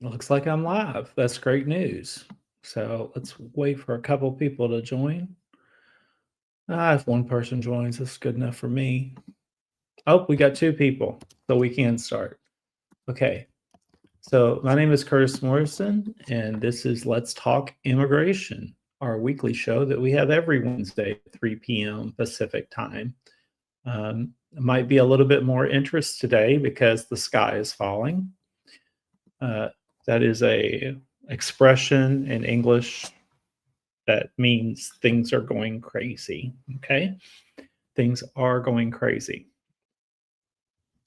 Looks like I'm live. That's great news. So let's wait for a couple people to join. If one person joins, that's good enough for me. Oh, we got two people, so we can start. Okay. So my name is Curtis Morrison, and this is Let's Talk Immigration, our weekly show that we have every Wednesday at 3 p.m. Pacific time. It might be a little bit more interest today because the sky is falling. That is a expression in English that means things are going crazy. Okay, things are going crazy.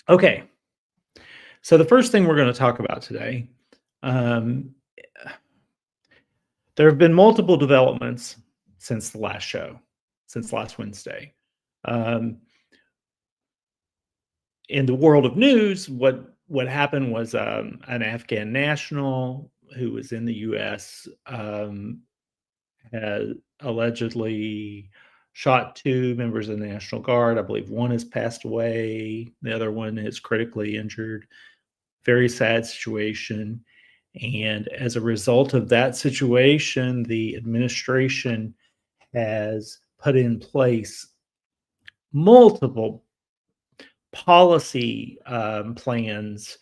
Okay, so the first thing we're going to talk about today, um, there have been multiple developments since the last show, since last Wednesday. Um, in the world of news, what happened was an Afghan national who was in the U.S. Has allegedly shot two members of the National Guard. I believe one has passed away. The other one is critically injured. Very sad situation. And as a result of that situation, the administration has put in place multiple policy plans,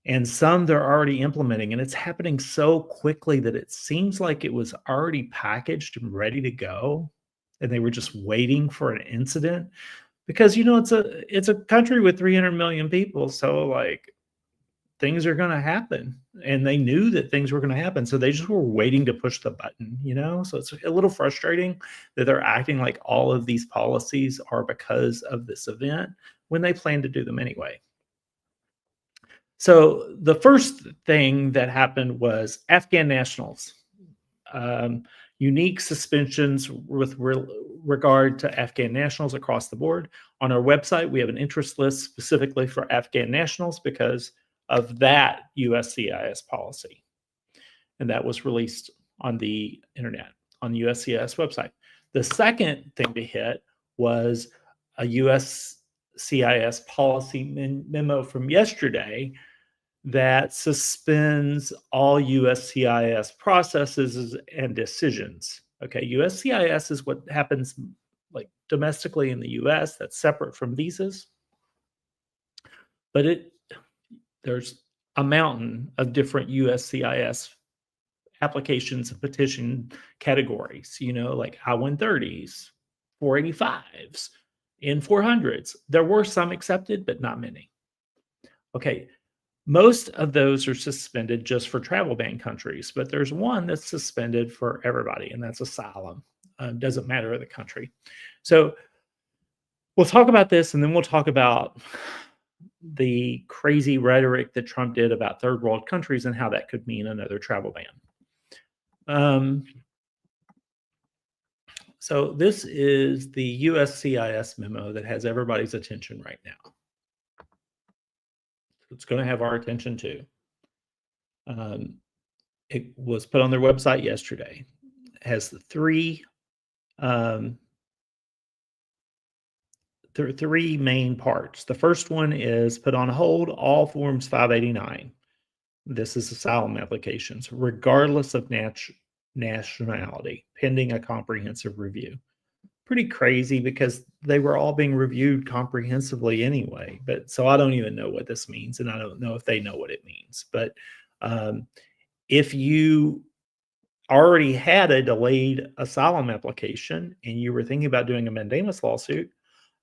and some they're already implementing. And it's happening so quickly that it seems like it was already packaged and ready to go. And they were just waiting for an incident because it's a country with 300 million people. So like things are going to happen, and they knew that things were going to happen. So they just were waiting to push the button. So it's a little frustrating that they're acting like all of these policies are because of this event when they plan to do them anyway. So the first thing that happened was Afghan nationals. Unique suspensions with regard to Afghan nationals across the board. On our website, we have an interest list specifically for Afghan nationals because of that USCIS policy. And that was released on the internet, on the USCIS website. The second thing to hit was a USCIS policy memo from yesterday that suspends all USCIS processes and decisions. Okay, USCIS is what happens like domestically in the US, that's separate from visas. But there's a mountain of different USCIS applications and petition categories, like I-130s, 485s, N-400s. There were some accepted, but not many. Okay, most of those are suspended just for travel ban countries, but there's one that's suspended for everybody, and that's asylum. Doesn't matter the country. So we'll talk about this, and then we'll talk about the crazy rhetoric that Trump did about third world countries and how that could mean another travel ban. So this is the USCIS memo that has everybody's attention right now. It's going to have our attention too. It was put on their website yesterday. It has the three main parts. The first one is put on hold all forms 589. This is asylum applications, regardless of nationality, pending a comprehensive review. Pretty crazy because they were all being reviewed comprehensively anyway. But so I don't even know what this means, and I don't know if they know what it means. But if you already had a delayed asylum application and you were thinking about doing a mandamus lawsuit,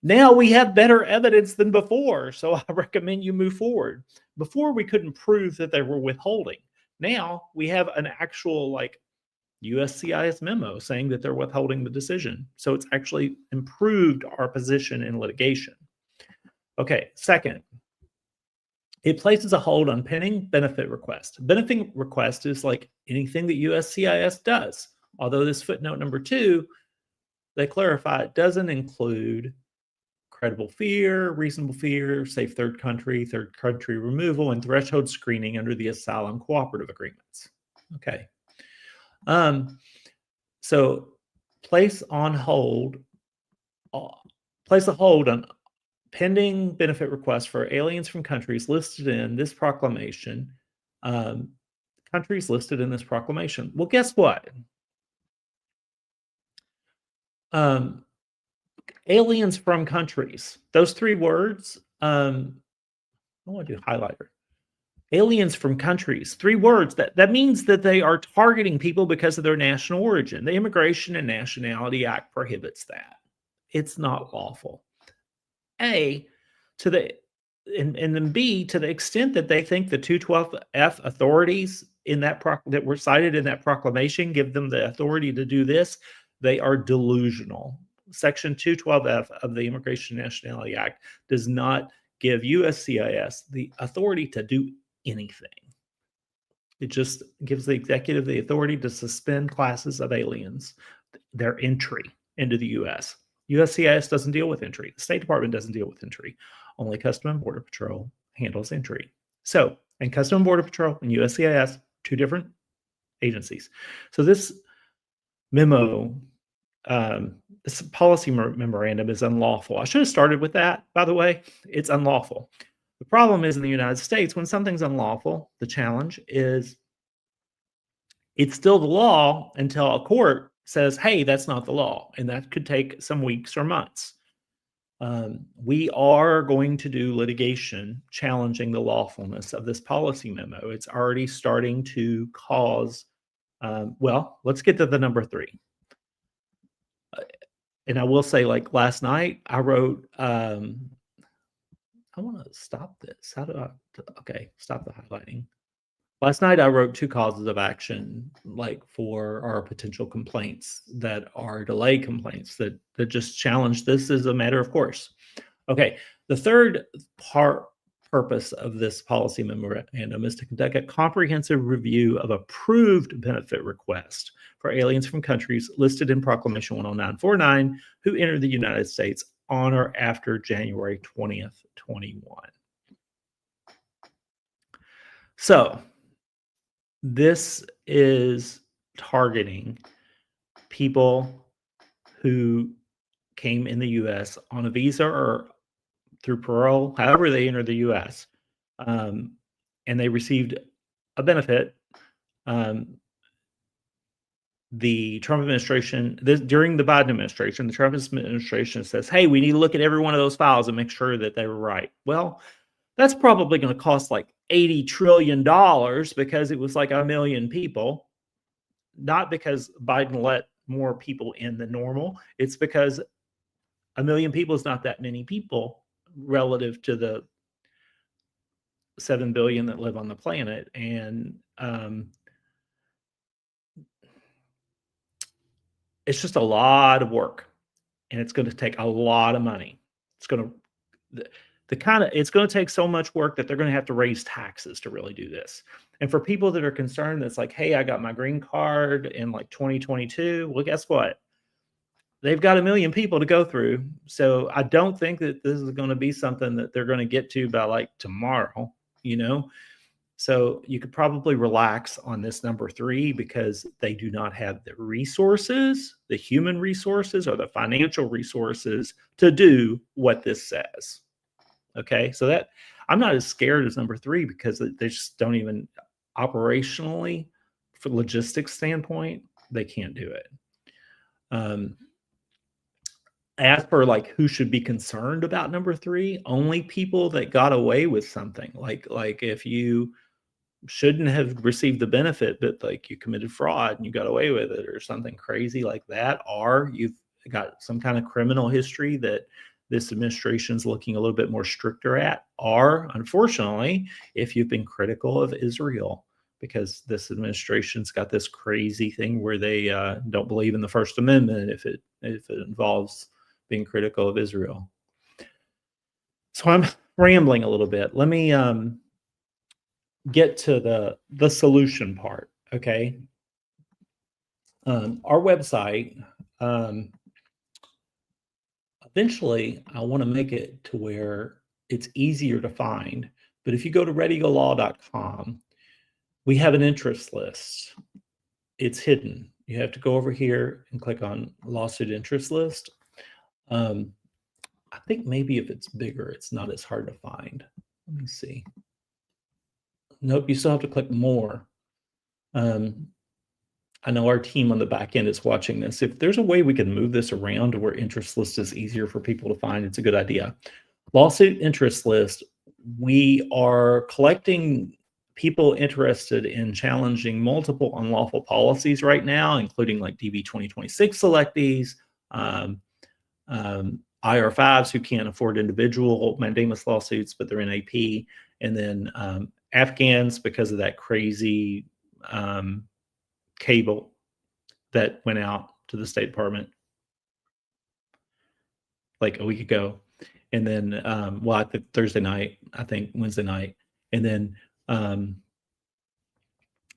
now we have better evidence than before. So I recommend you move forward. Before, we couldn't prove that they were withholding. Now we have an actual USCIS memo saying that they're withholding the decision. So it's actually improved our position in litigation. Okay, second, it places a hold on pending benefit request. Benefit request is like anything that USCIS does. Although this footnote number 2, they clarify it doesn't include credible fear, reasonable fear, safe third country removal, and threshold screening under the asylum cooperative agreements. Okay. So place a hold on pending benefit requests for aliens from countries listed in this proclamation countries listed in this proclamation. Well, guess what? Aliens from countries. Those three words. I want to do highlighter. Aliens from countries. Three words. That means that they are targeting people because of their national origin. The Immigration and Nationality Act prohibits that. It's not lawful. A, to the and then B, to the extent that they think the 212F authorities in that that were cited in that proclamation give them the authority to do this, they are delusional. Section 212F of the Immigration and Nationality Act does not give USCIS the authority to do anything. It just gives the executive the authority to suspend classes of aliens, their entry into the U.S. USCIS doesn't deal with entry. The State Department doesn't deal with entry. Only Customs and Border Patrol handles entry. So, and Customs and Border Patrol and USCIS, two different agencies. So this memo, this policy memorandum is unlawful. I should have started with that, by the way. It's unlawful. The problem is in the United States, when something's unlawful, the challenge is it's still the law until a court says, hey, that's not the law. And that could take some weeks or months. We are going to do litigation challenging the lawfulness of this policy memo. It's already starting to cause, well, let's get to the number 3. And I will say, like last night, I wrote, I want to stop this. How do I, okay, stop the highlighting. Last night, I wrote 2 causes of action, like for our potential complaints that are delay complaints that just challenge this as a matter of course. Okay, the third purpose of this policy memorandum is to conduct a comprehensive review of approved benefit requests for aliens from countries listed in Proclamation 10949 who entered the United States on or after January 20th, 21. So, this is targeting people who came in the U.S. on a visa or through parole, however they entered the U.S., and they received a benefit. The Trump administration, during the Biden administration, the Trump administration says, hey, we need to look at every one of those files and make sure that they were right. Well, that's probably going to cost like $80 trillion because it was like 1 million people, not because Biden let more people in than normal. It's because 1 million people is not that many people relative to the 7 billion that live on the planet. And it's just a lot of work, and it's going to take a lot of money. It's going to, it's going to take so much work that they're going to have to raise taxes to really do this. And for people that are concerned, that's like, hey, I got my green card in like 2022. Well, guess what? They've got 1 million people to go through. So I don't think that this is going to be something that they're going to get to by like tomorrow, you know? So you could probably relax on this number 3 because they do not have the resources, the human resources or the financial resources to do what this says. Okay, so that I'm not as scared as number 3 because they just don't even operationally, for logistics standpoint, they can't do it. As for like who should be concerned about number 3, only people that got away with something. Like if you shouldn't have received the benefit, but like you committed fraud and you got away with it or something crazy like that, or you've got some kind of criminal history that this administration is looking a little bit more stricter at, or unfortunately, if you've been critical of Israel, because this administration's got this crazy thing where they don't believe in the First Amendment if it involves being critical of Israel. So I'm rambling a little bit. Let me get to the solution part. Okay. Our website, eventually I want to make it to where it's easier to find, but if you go to readygolaw.com, we have an interest list. It's hidden. You have to go over here and click on lawsuit interest list. I think maybe if it's bigger, it's not as hard to find. Let me see. Nope, you still have to click more. Um, I know our team on the back end is watching this. If there's a way we can move this around to where interest list is easier for people to find, it's a good idea. Lawsuit interest list, we are collecting people interested in challenging multiple unlawful policies right now, including like DB 2026 selectees, um, IR5s who can't afford individual mandamus lawsuits, but they're in AP, and then Afghans because of that crazy cable that went out to the State Department like a week ago. And then, well, I think Thursday night, I think Wednesday night. And then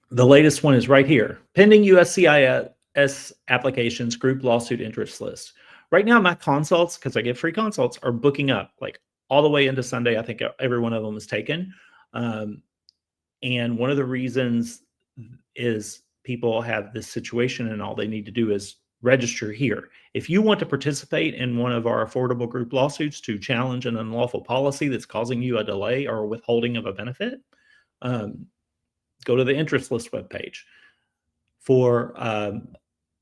the latest one is right here, pending USCIS applications group lawsuit interest list. Right now, my consults, because I get free consults, are booking up like all the way into Sunday. I think every one of them is taken. And one of the reasons is people have this situation and all they need to do is register here. If you want to participate in one of our affordable group lawsuits to challenge an unlawful policy that's causing you a delay or withholding of a benefit, go to the interest list webpage. For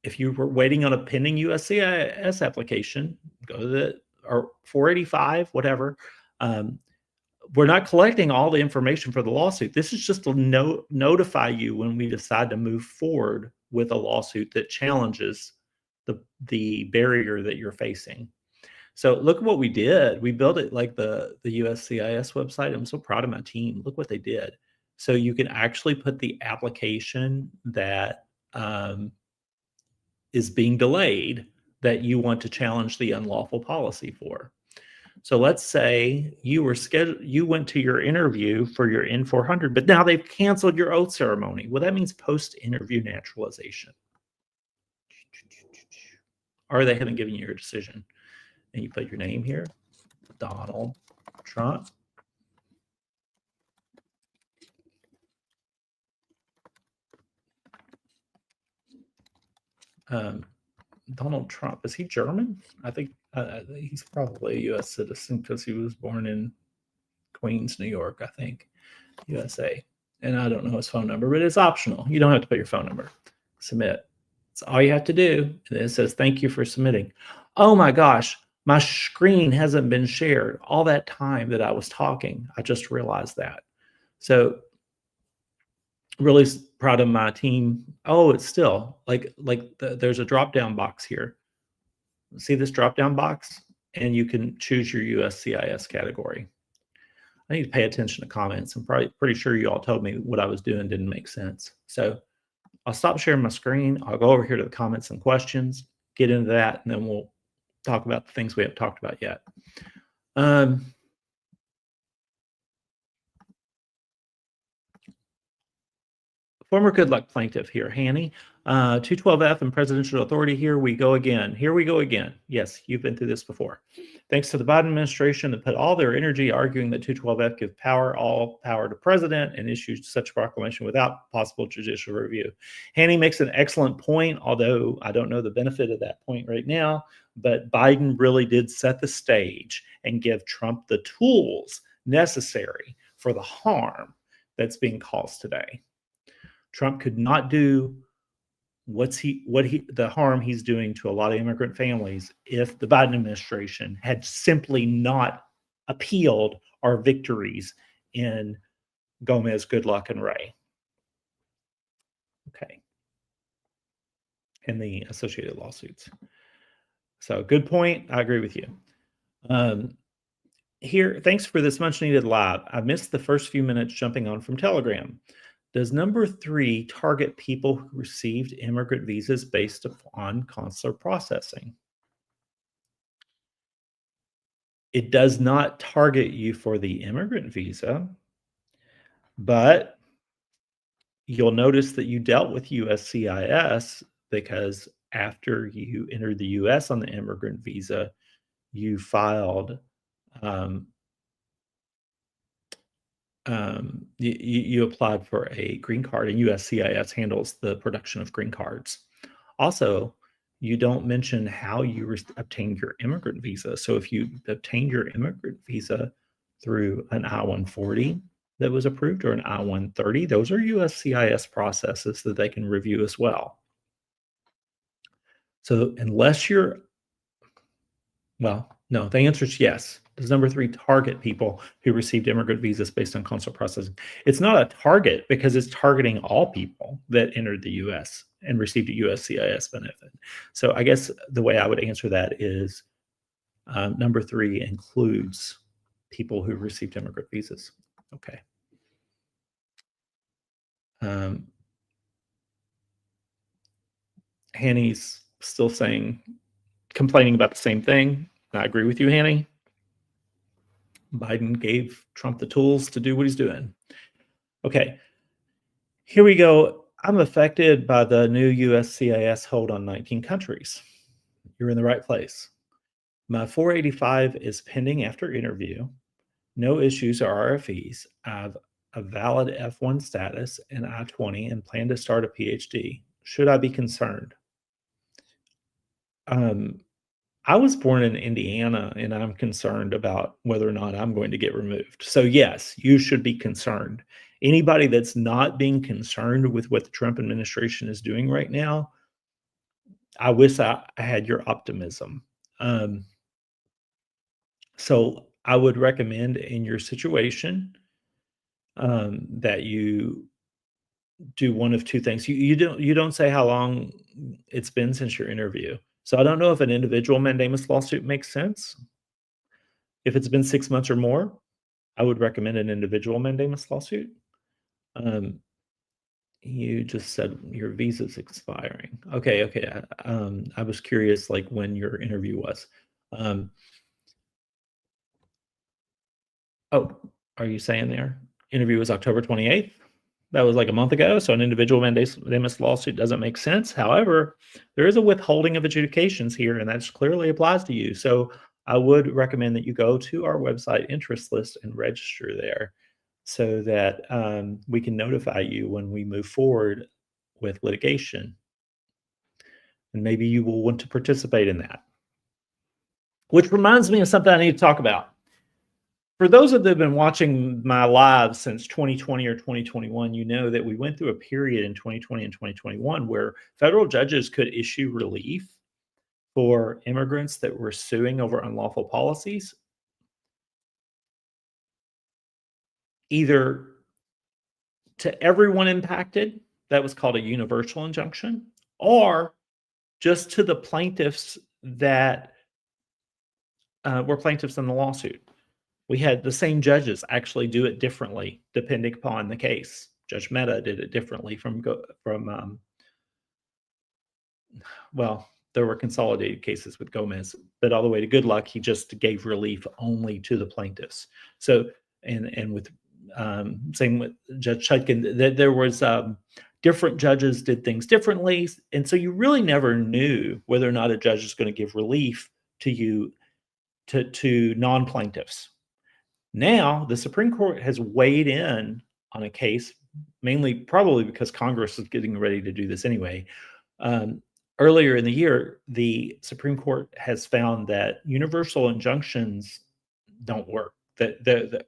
if you were waiting on a pending USCIS application, go to the or 485, whatever. We're not collecting all the information for the lawsuit. This is just to notify you when we decide to move forward with a lawsuit that challenges the barrier that you're facing. So look at what we did. We built it like the USCIS website. I'm so proud of my team. Look what they did. So you can actually put the application that is being delayed that you want to challenge the unlawful policy for. So let's say you went to your interview for your N400, but now they've canceled your oath ceremony. Well, that means post-interview naturalization. Or they haven't given you your decision. And you put your name here, Donald Trump. Donald Trump, is he German? I think he's probably a U.S. citizen because he was born in Queens, New York, I think, USA. And I don't know his phone number, but it's optional. You don't have to put your phone number. Submit. That's all you have to do. And it says, thank you for submitting. Oh my gosh, my screen hasn't been shared all that time that I was talking. I just realized that. So really proud of my team. Oh, it's still there's a drop down box here. See this drop down box, and you can choose your USCIS category. I need to pay attention to comments. I'm probably pretty sure you all told me what I was doing didn't make sense. So I'll stop sharing my screen. I'll go over here to the comments and questions, get into that, and then we'll talk about the things we haven't talked about yet. Former good luck plaintiff here, Hanny. 212F and presidential authority, here we go again. Here we go again. Yes, you've been through this before. Thanks to the Biden administration that put all their energy arguing that 212F give all power to president and issued such proclamation without possible judicial review. Hanny makes an excellent point, although I don't know the benefit of that point right now, but Biden really did set the stage and give Trump the tools necessary for the harm that's being caused today. Trump could not do the harm he's doing to a lot of immigrant families if the Biden administration had simply not appealed our victories in Gomez, Goodluck, and Ray. Okay. And the associated lawsuits. So good point. I agree with you. Here, thanks for this much needed live. I missed the first few minutes jumping on from Telegram. Does number 3 target people who received immigrant visas based upon consular processing? It does not target you for the immigrant visa, but you'll notice that you dealt with USCIS because after you entered the US on the immigrant visa, you filed you applied for a green card, and USCIS handles the production of green cards. Also, you don't mention how you obtained your immigrant visa. So if you obtained your immigrant visa through an I-140, that was approved or an I-130. Those are USCIS processes that they can review as well. So unless you're well, no, the answer is yes. Does number 3 target people who received immigrant visas based on consular processing? It's not a target because it's targeting all people that entered the US and received a USCIS benefit. So I guess the way I would answer that is number 3 includes people who received immigrant visas. Okay. Um, Hanny's still complaining about the same thing. I agree with you, Hanny. Biden gave Trump the tools to do what he's doing. Okay, here we go. I'm affected by the new USCIS hold on 19 countries. You're in the right place. My 485 is pending after interview. No issues or RFEs. I have a valid F1 status and I-20 and plan to start a PhD. Should I be concerned? I was born in Indiana and I'm concerned about whether or not I'm going to get removed. So, yes, you should be concerned. Anybody that's not being concerned with what the Trump administration is doing right now, I wish I had your optimism. Um, so, I would recommend in your situation that you do one of two things. You don't say how long it's been since your interview. So I don't know if an individual mandamus lawsuit makes sense. If it's been 6 months or more, I would recommend an individual mandamus lawsuit. Um, you just said your visa's expiring. Okay, okay. I was curious, like when your interview was. Um, oh, are you saying there? Interview was October 28th. That was like a month ago. So an individual mandamus lawsuit doesn't make sense. However, there is a withholding of adjudications here, and that clearly applies to you. So I would recommend that you go to our website interest list and register there so that we can notify you when we move forward with litigation. And maybe you will want to participate in that. Which reminds me of something I need to talk about. For those of you that have been watching my live since 2020 or 2021, you know that we went through a period in 2020 and 2021 where federal judges could issue relief for immigrants that were suing over unlawful policies, either to everyone impacted, that was called a universal injunction, or just to the plaintiffs that were plaintiffs in the lawsuit. We had the same judges actually do it differently depending upon the case. Judge Mehta did it differently well, there were consolidated cases with Gomez, but all the way to Goodluck, he just gave relief only to the plaintiffs. So, and with same with Judge Chutkin, there was different judges did things differently, and so you really never knew whether or not a judge is going to give relief to you to non-plaintiffs. Now, the Supreme Court has weighed in on a case, mainly probably because Congress is getting ready to do this anyway. Earlier in the year, the Supreme Court has found that universal injunctions don't work. That the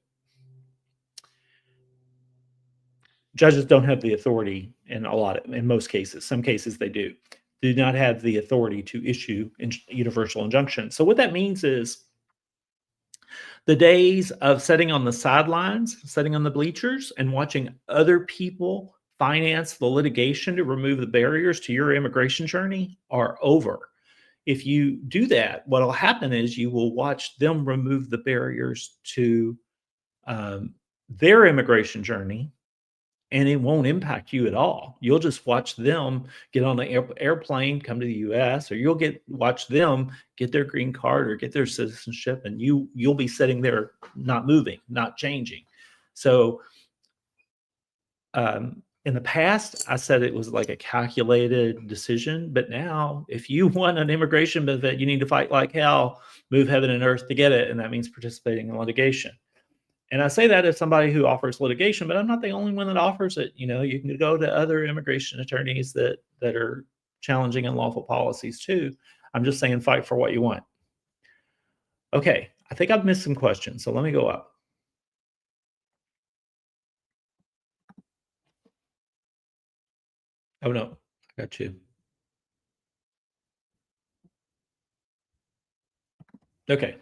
judges don't have the authority in most cases. Some cases they do not have the authority to issue universal injunctions. So what that means is the days of sitting on the sidelines, sitting on the bleachers, and watching other people finance the litigation to remove the barriers to your immigration journey are over. If you do that, what will happen is you will watch them remove the barriers to their immigration journey, and it won't impact you at all. You'll just watch them get on the airplane, come to the US, or watch them get their green card or get their citizenship, and you'll be sitting there not moving, not changing. So in the past, I said it was like a calculated decision, but now if you want an immigration benefit, you need to fight like hell, move heaven and earth to get it, and that means participating in litigation. And I say that as somebody who offers litigation, but I'm not the only one that offers it. You know, you can go to other immigration attorneys that are challenging unlawful policies too. I'm just saying fight for what you want. Okay, I think I've missed some questions, so let me go up. Oh, no. I got you. Okay.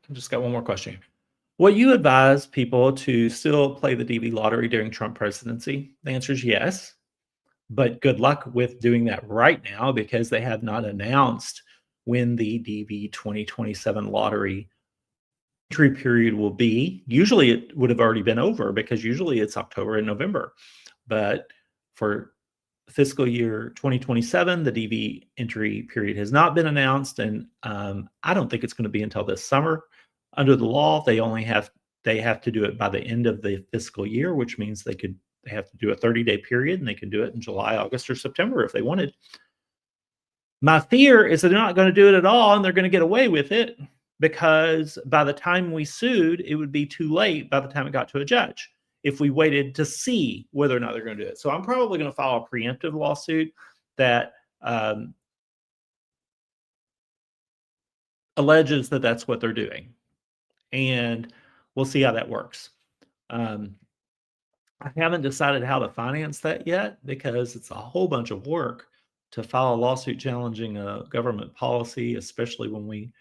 I just got one more question. Will you advise people to still play the DV lottery during Trump presidency? The answer is yes, but good luck with doing that right now because they have not announced when the DV 2027 lottery entry period will be. Usually it would have already been over because usually it's October and November. But for fiscal year 2027, the DV entry period has not been announced, and I don't think it's going to be until this summer. Under the law, they have to do it by the end of the fiscal year, which means they have to do a 30-day period, and they can do it in July, August, or September if they wanted. My fear is that they're not going to do it at all, and they're going to get away with it because by the time we sued, it would be too late by the time it got to a judge if we waited to see whether or not they're going to do it. So I'm probably going to file a preemptive lawsuit that alleges that that's what they're doing, and we'll see how that works. I haven't decided how to finance that yet because it's a whole bunch of work to file a lawsuit challenging a government policy, especially when we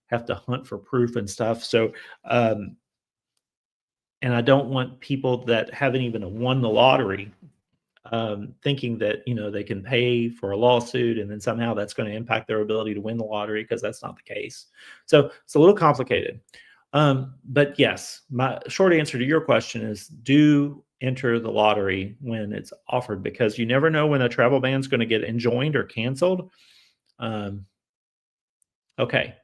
have to hunt for proof and stuff. So, and I don't want people that haven't even won the lottery thinking that they can pay for a lawsuit and then somehow that's going to impact their ability to win the lottery because that's not the case. So it's a little complicated. But yes, my short answer to your question is do enter the lottery when it's offered because you never know when a travel ban is going to get enjoined or canceled. Okay.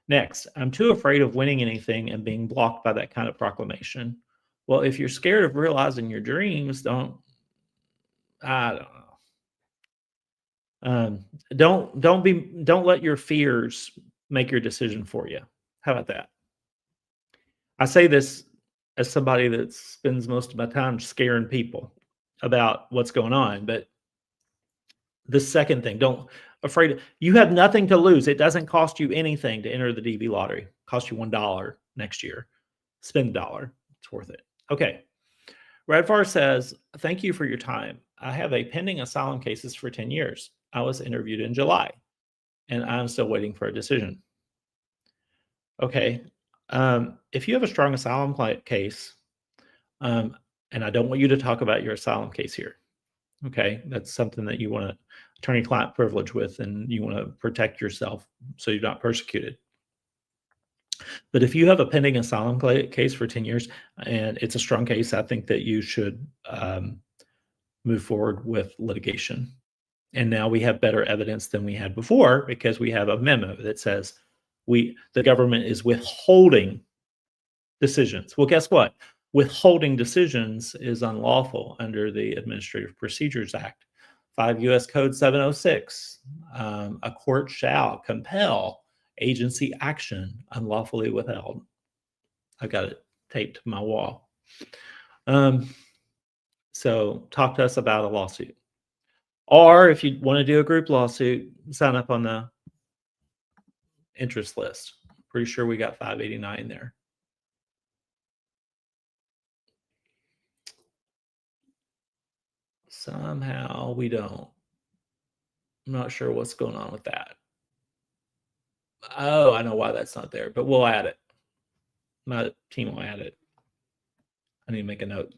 Next, I'm too afraid of winning anything and being blocked by that kind of proclamation. Well, if you're scared of realizing your dreams, I don't know. Don't let your fears make your decision for you. How about that? I say this as somebody that spends most of my time scaring people about what's going on, but the second thing, you have nothing to lose. It doesn't cost you anything to enter the DV lottery. It costs you $1 next year. Spend $1. It's worth it. Okay. Redfar says, thank you for your time. I have a pending asylum cases for 10 years. I was interviewed in July, and I'm still waiting for a decision. Okay. If you have a strong asylum case, and I don't want you to talk about your asylum case here. Okay. That's something that you want to attorney-client privilege with, and you want to protect yourself so you're not persecuted. But if you have a pending asylum case for 10 years and it's a strong case, I think that you should move forward with litigation. And now we have better evidence than we had before because we have a memo that says the government is withholding decisions. Well, guess what? Withholding decisions is unlawful under the Administrative Procedures Act. 5 U.S. Code 706. A court shall compel agency action unlawfully withheld. I've got it taped to my wall. So talk to us about a lawsuit. Or if you want to do a group lawsuit, sign up on the interest list. Pretty sure we got 589 there. Somehow we don't. I'm not sure what's going on with that. Oh, I know why that's not there, but we'll add it. My team will add it. I need to make a note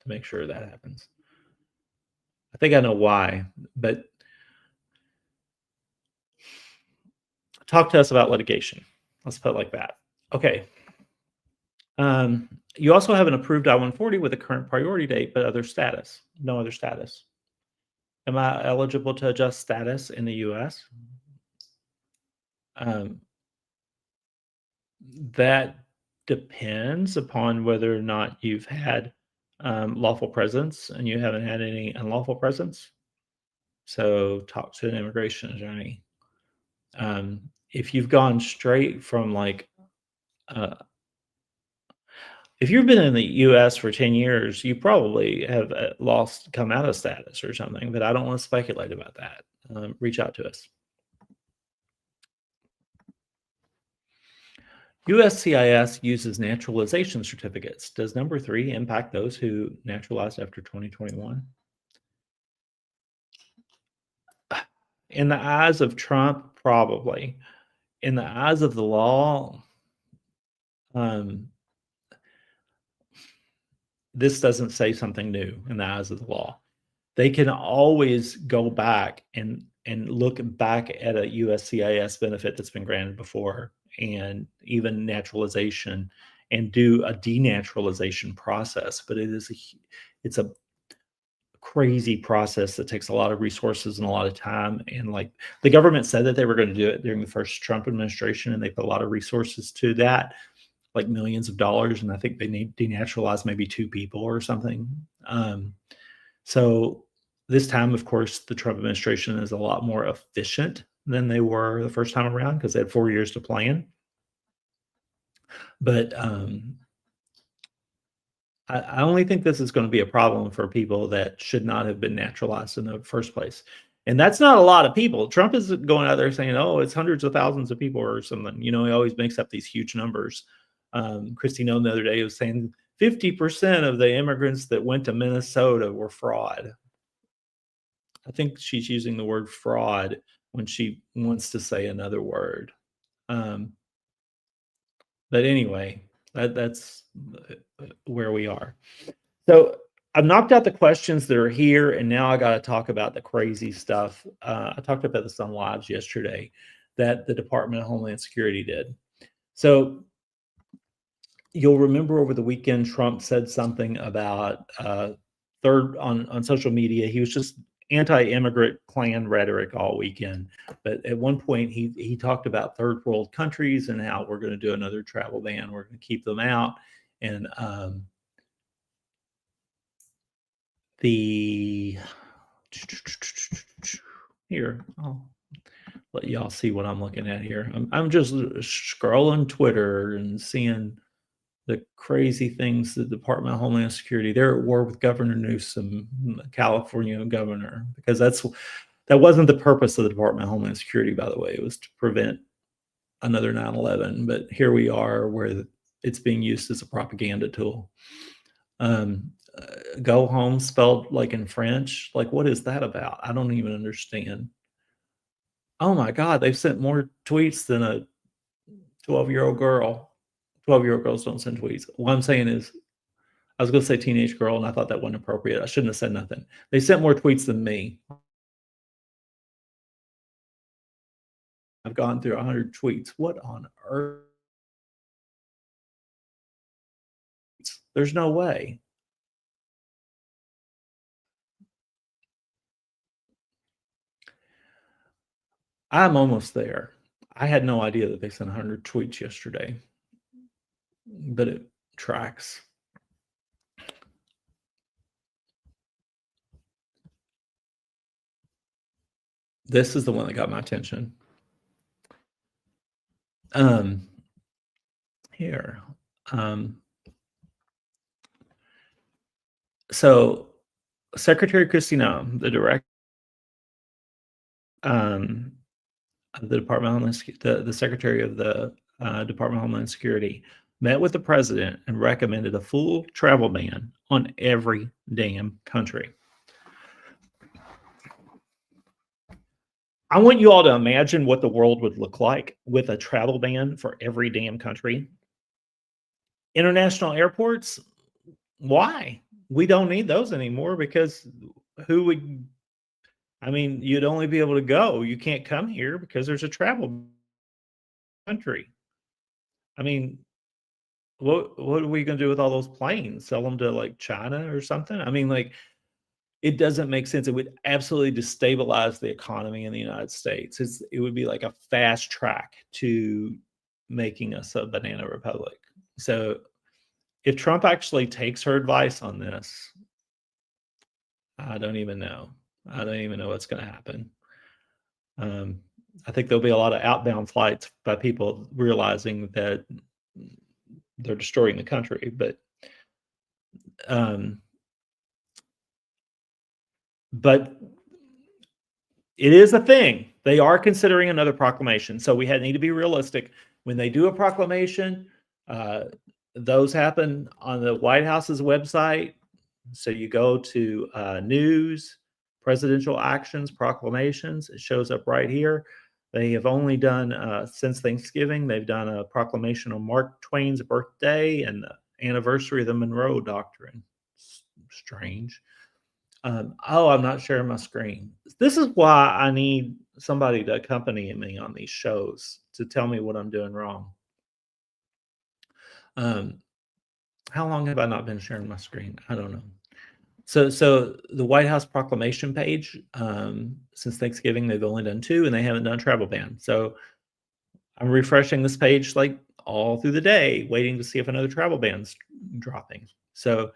to make sure that happens. I think I know why, but talk to us about litigation. Let's put it like that. Okay. You also have an approved I-140 with a current priority date, but other status. No other status. Am I eligible to adjust status in the U.S.? That depends upon whether or not you've had lawful presence and you haven't had any unlawful presence. So talk to an immigration attorney. If you've gone straight from if you've been in the U.S. for 10 years, you probably have come out of status or something, but I don't want to speculate about that. Reach out to us. USCIS uses naturalization certificates. Does number 3 impact those who naturalized after 2021? In the eyes of Trump, probably. In the eyes of the law, um, this doesn't say something new in the eyes of the law. They can always go back and look back at a USCIS benefit that's been granted before, and even naturalization, and do a denaturalization process. But it's a crazy process that takes a lot of resources and a lot of time. And like the government said that they were going to do it during the first Trump administration, and they put a lot of resources to that, like millions of dollars. And I think they need denaturalize maybe 2 people or something. So this time, of course, the Trump administration is a lot more efficient than they were the first time around because they had 4 years to plan. But I only think this is going to be a problem for people that should not have been naturalized in the first place. And that's not a lot of people. Trump is going out there saying, oh, it's hundreds of thousands of people or something. You know, he always makes up these huge numbers. Christy Nolan the other day was saying 50% of the immigrants that went to Minnesota were fraud. I think she's using the word fraud when she wants to say another word. Um, but anyway, that's where we are. So I've knocked out the questions that are here, and now I got to talk about the crazy stuff. I talked about this on Lives yesterday that the Department of Homeland Security did. So you'll remember over the weekend, Trump said something about third on social media. He was just anti-immigrant Klan rhetoric all weekend. But at one point, he talked about third world countries and how we're going to do another travel ban. We're going to keep them out. And the here, I'll let y'all see what I'm looking at here. I'm just scrolling Twitter and seeing the crazy things the Department of Homeland Security, they're at war with Governor Newsom, California governor, because that wasn't the purpose of the Department of Homeland Security, by the way. It was to prevent another 9/11. But here we are where it's being used as a propaganda tool. Go home spelled like in French. Like, what is that about? I don't even understand. Oh my God, they've sent more tweets than a 12-year-old girl. 12-year-old girls don't send tweets. What I'm saying is, I was going to say teenage girl, and I thought that wasn't appropriate. I shouldn't have said nothing. They sent more tweets than me. I've gone through 100 tweets. What on earth? There's no way. I'm almost there. I had no idea that they sent 100 tweets yesterday, but it tracks. This is the one that got my attention. Here. So Secretary Kristi Noem, the director of the Department of Homeland, the Secretary of the Department of Homeland Security, met with the president and recommended a full travel ban on every damn country. I want you all to imagine what the world would look like with a travel ban for every damn country. International airports, why? We don't need those anymore because who would, I mean, you'd only be able to go. You can't come here because there's a travel country. I mean, what are we going to do with all those planes? Sell them to like China or something? I mean, like, it doesn't make sense. It would absolutely destabilize the economy in the United States. It would be like a fast track to making us a banana republic. So if Trump actually takes her advice on this, I don't even know. I don't even know what's going to happen. I think there'll be a lot of outbound flights by people realizing that they're destroying the country. But it is a thing. They are considering another proclamation. So we need to be realistic. When they do a proclamation, those happen on the White House's website. So you go to news, Presidential actions, proclamations, it shows up right here. They have only done, since Thanksgiving, they've done a proclamation on Mark Twain's birthday and the anniversary of the Monroe Doctrine. Strange. Oh, I'm not sharing my screen. This is why I need somebody to accompany me on these shows to tell me what I'm doing wrong. Um, how long have I not been sharing my screen? I don't know. So the White House proclamation page, since Thanksgiving, they've only done 2, and they haven't done travel ban. So I'm refreshing this page like all through the day, waiting to see if another travel ban's dropping. So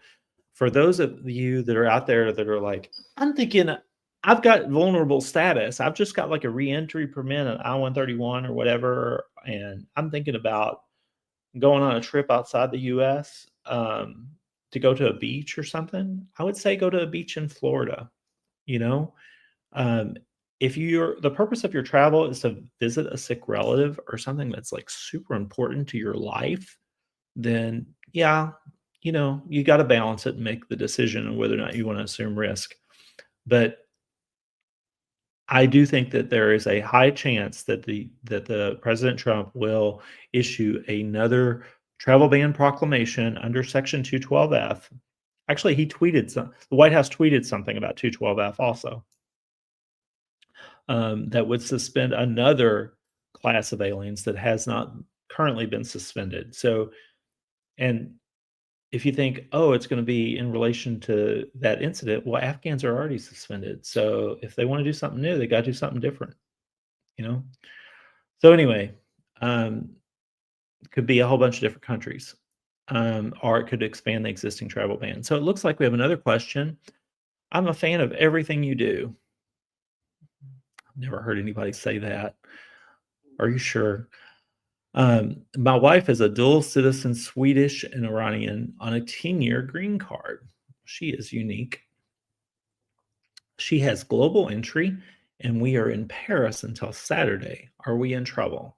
for those of you that are out there that are like, I'm thinking I've got vulnerable status. I've just got like a reentry permit on I-131 or whatever, and I'm thinking about going on a trip outside the US to go to a beach or something. I would say go to a beach in Florida, you know? Um, if you're the purpose of your travel is to visit a sick relative or something that's like super important to your life, then yeah, you got to balance it and make the decision on whether or not you want to assume risk. But I do think that there is a high chance that the President Trump will issue another travel ban proclamation under Section 212F. Actually, the White House tweeted something about 212F also, that would suspend another class of aliens that has not currently been suspended. So, and if you think, oh, it's going to be in relation to that incident, well, Afghans are already suspended. So if they want to do something new, they got to do something different, you know? So anyway, um, could be a whole bunch of different countries, or it could expand the existing travel ban. So it looks like we have another question. I'm a fan of everything you do. I've never heard anybody say that. Are you sure? My wife is a dual citizen, Swedish and Iranian, on a 10-year green card. She is unique. She has global entry, and we are in Paris until Saturday. Are we in trouble?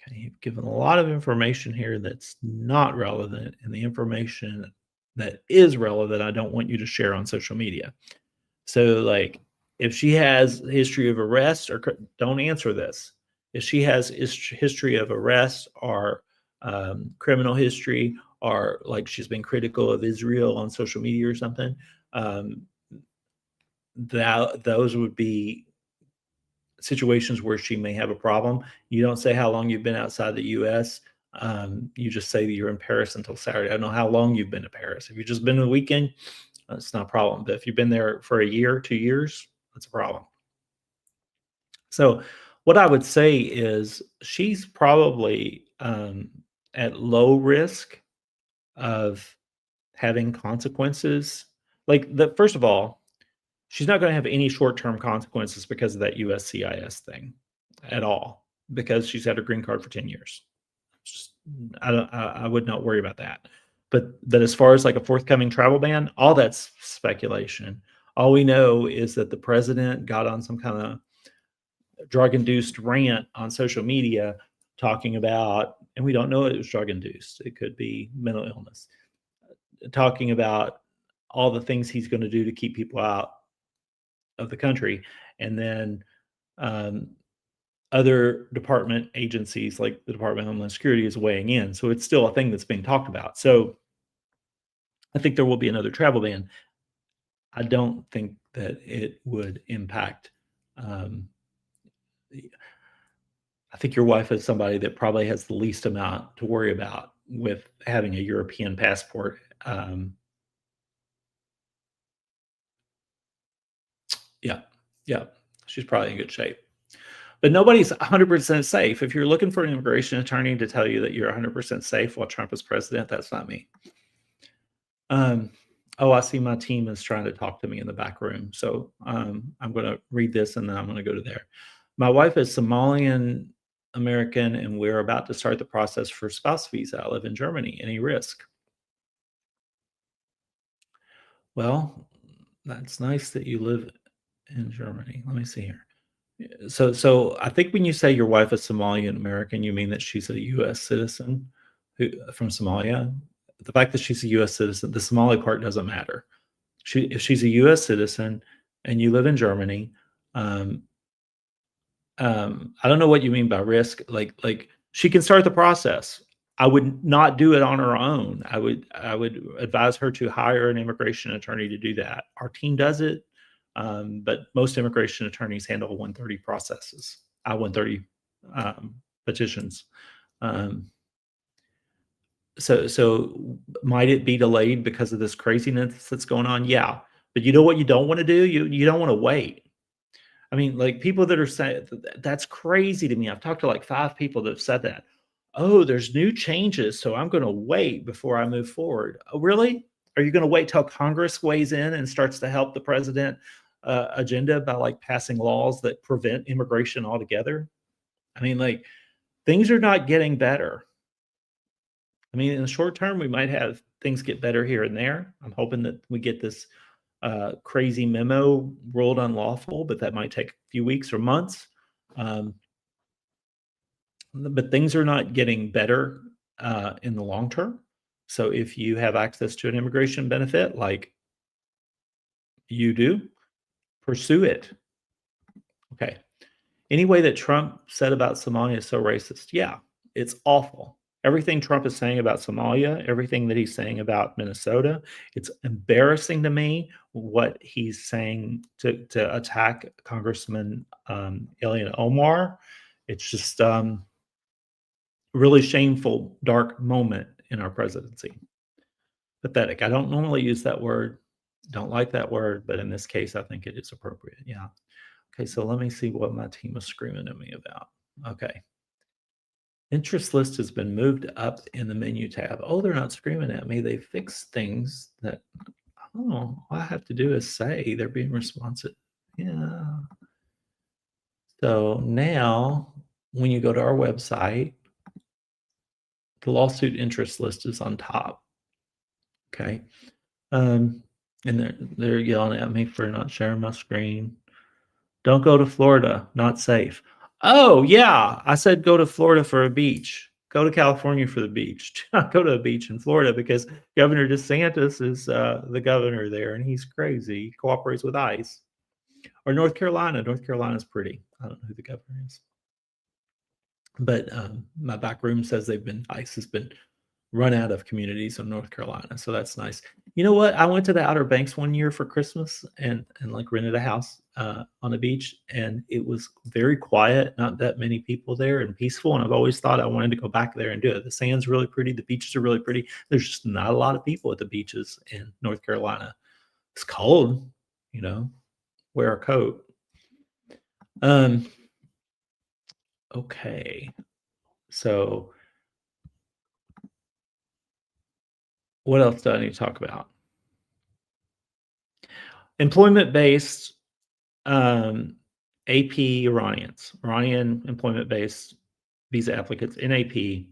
Okay, you've given a lot of information here that's not relevant, and the information that is relevant, I don't want you to share on social media. So, like, if she has history of arrest, or don't answer this. If she has history of arrest or criminal history, or like she's been critical of Israel on social media or something, um, those would be situations where she may have a problem. You don't say how long you've been outside the U.S. You just say that you're in Paris until Saturday. I don't know how long you've been to Paris. If you've just been a weekend, it's not a problem. But if you've been there for a year, 2 years, that's a problem. So what I would say is she's probably at low risk of having consequences. Like first of all, she's not going to have any short-term consequences because of that USCIS thing at all, because she's had her green card for 10 years. Just, I would not worry about that. But as far as like a forthcoming travel ban, all that's speculation. All we know is that the president got on some kind of drug-induced rant on social media talking about, and we don't know it was drug-induced. It could be mental illness. Talking about all the things he's going to do to keep people out of the country, and then other department agencies like the Department of Homeland Security is weighing in. So it's still a thing that's being talked about. So I think there will be another travel ban. I don't think that it would impact. I think your wife is somebody that probably has the least amount to worry about with having a European passport. Yeah, yeah, she's probably in good shape. But nobody's 100% safe. If you're looking for an immigration attorney to tell you that you're 100% safe while Trump is president, that's not me. Oh, I see my team is trying to talk to me in the back room. So I'm going to read this and then I'm going to go to there. My wife is Somalian American, and we're about to start the process for spouse visa. I live in Germany. Any risk? Well, that's nice that you live in Germany. Let me see here. So I think when you say your wife is Somalian American, you mean that she's a U.S. citizen from Somalia. The fact that she's a U.S. citizen, the Somali part doesn't matter. If she's a U.S. citizen, and you live in Germany, um, I don't know what you mean by risk. Like she can start the process. I would not do it on her own. I would advise her to hire an immigration attorney to do that. Our team does it, but most immigration attorneys handle 130 processes, I-130 petitions. Um, so might it be delayed because of this craziness that's going on? Yeah, but you know what you don't want to do? You don't want to wait. I mean, like people that are saying that's crazy to me. I've talked to like 5 people that have said that. Oh, there's new changes, so I'm going to wait before I move forward. Oh, really? Are you going to wait till Congress weighs in and starts to help the president agenda by like passing laws that prevent immigration altogether? I mean, like things are not getting better. I mean, in the short term, we might have things get better here and there. I'm hoping that we get this crazy memo ruled unlawful, but that might take a few weeks or months. Um, but things are not getting better in the long term. So if you have access to an immigration benefit like you do, pursue it. Okay. Any way that Trump said about Somalia is so racist. Yeah, it's awful. Everything Trump is saying about Somalia, everything that he's saying about Minnesota, it's embarrassing to me what he's saying to attack Congressman Ilhan Omar. It's just really shameful, dark moment in our presidency. Pathetic. I don't normally use that word. Don't like that word, but in this case, I think it is appropriate. Yeah. Okay, so let me see what my team is screaming at me about. Okay. Interest list has been moved up in the menu tab. Oh, they're not screaming at me. They fixed things that, oh, all I have to do is say they're being responsive. Yeah. So now when you go to our website, the lawsuit interest list is on top. Okay. Um, and they're yelling at me for not sharing my screen. Don't go to Florida, not safe. Oh, yeah, I said go to Florida for a beach. Go to California for the beach. Do not go to a beach in Florida because Governor DeSantis is the governor there, and he's crazy. He cooperates with ICE. Or North Carolina. North Carolina's pretty. I don't know who the governor is. But my back room says ICE has been run out of communities in North Carolina. So that's nice. You know what? I went to the Outer Banks one year for Christmas and like rented a house on the beach, and it was very quiet, not that many people there, and peaceful. And I've always thought I wanted to go back there and do it. The sand's really pretty, the beaches are really pretty. There's just not a lot of people at the beaches in North Carolina. It's cold, you know. Wear a coat. Um. Okay. So what else do I need to talk about? Employment based um, AP Iranians, Iranian employment based visa applicants, NAP.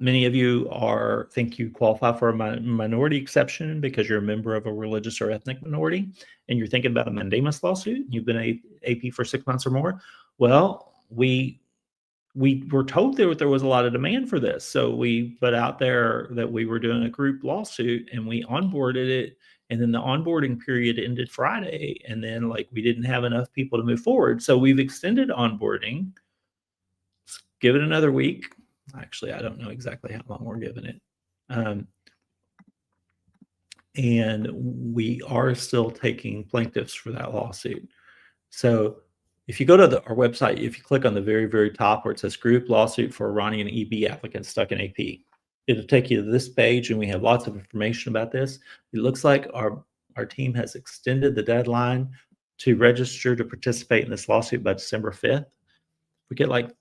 Many of you think you qualify for a minority exception because you're a member of a religious or ethnic minority, and you're thinking about a mandamus lawsuit. You've been AP for 6 months or more. Well, we were told there was a lot of demand for this. So we put out there that we were doing a group lawsuit and we onboarded it. And then the onboarding period ended Friday. And then like we didn't have enough people to move forward. So we've extended onboarding. Let's give it another week. Actually, I don't know exactly how long we're giving it. And we are still taking plaintiffs for that lawsuit. So if you go to our website, if you click on the very, very top where it says group lawsuit for Iranian EB applicants stuck in AP, it'll take you to this page and we have lots of information about this. It looks like our team has extended the deadline to register to participate in this lawsuit by December 5th. If we get like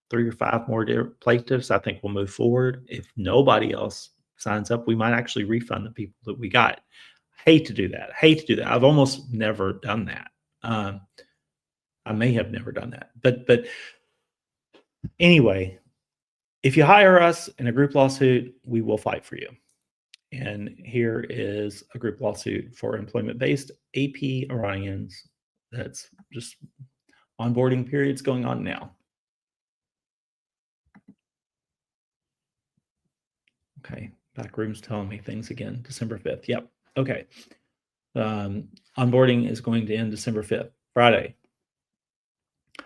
3 or 5 more plaintiffs, I think we'll move forward. If nobody else signs up, we might actually refund the people that we got. Hate to do that. I've almost never done that. I may have never done that. But anyway, if you hire us in a group lawsuit, we will fight for you. And here is a group lawsuit for employment-based AP Iranians. That's just onboarding periods going on now. Okay, back room's telling me things again. December 5th. Yep. Okay. Onboarding is going to end December 5th, Friday.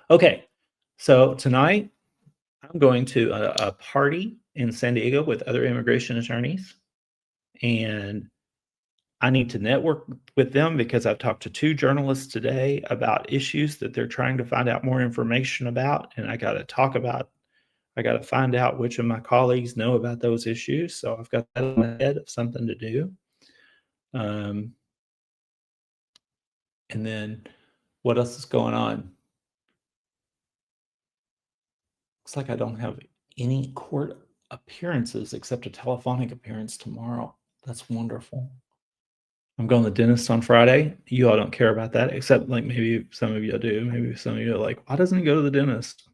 Okay, so tonight I'm going to a party in San Diego with other immigration attorneys, and I need to network with them because I've talked to 2 journalists today about issues that they're trying to find out more information about, and I got to find out which of my colleagues know about those issues. So I've got that in my head of something to do. And then what else is going on? Looks like I don't have any court appearances except a telephonic appearance tomorrow. That's wonderful. I'm going to the dentist on Friday. You all don't care about that, except like maybe some of you do. Maybe some of you are like, why doesn't he go to the dentist?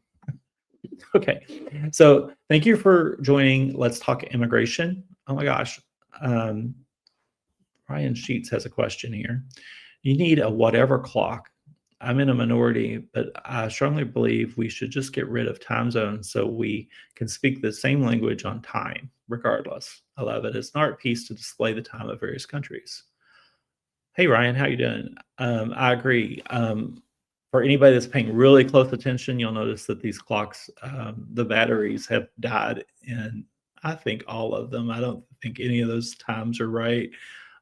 Okay. So thank you for joining Let's Talk Immigration. Oh my gosh. Ryan Sheets has a question here. You need a whatever clock. I'm in a minority, but I strongly believe we should just get rid of time zones so we can speak the same language on time, regardless. I love it. It's an art piece to display the time of various countries. Hey, Ryan, how you doing? I agree. For anybody that's paying really close attention, you'll notice that these clocks, the batteries have died in, I think, all of them. I don't think any of those times are right.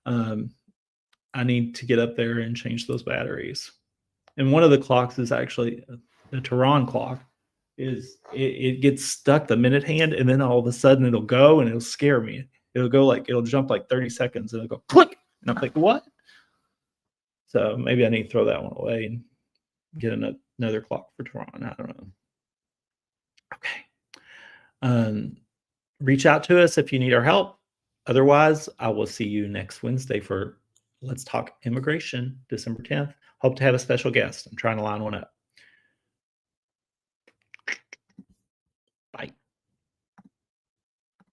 I need to get up there and change those batteries. And one of the clocks is actually the Tehran clock. It gets stuck the minute hand, and then all of a sudden it'll go and it'll scare me. It'll jump like 30 seconds and it'll go click, and I'm like, what? So maybe I need to throw that one away and get another clock for Tehran. I don't know. Okay. Reach out to us if you need our help. Otherwise, I will see you next Wednesday for Let's Talk Immigration, December 10th. Hope to have a special guest. I'm trying to line one up.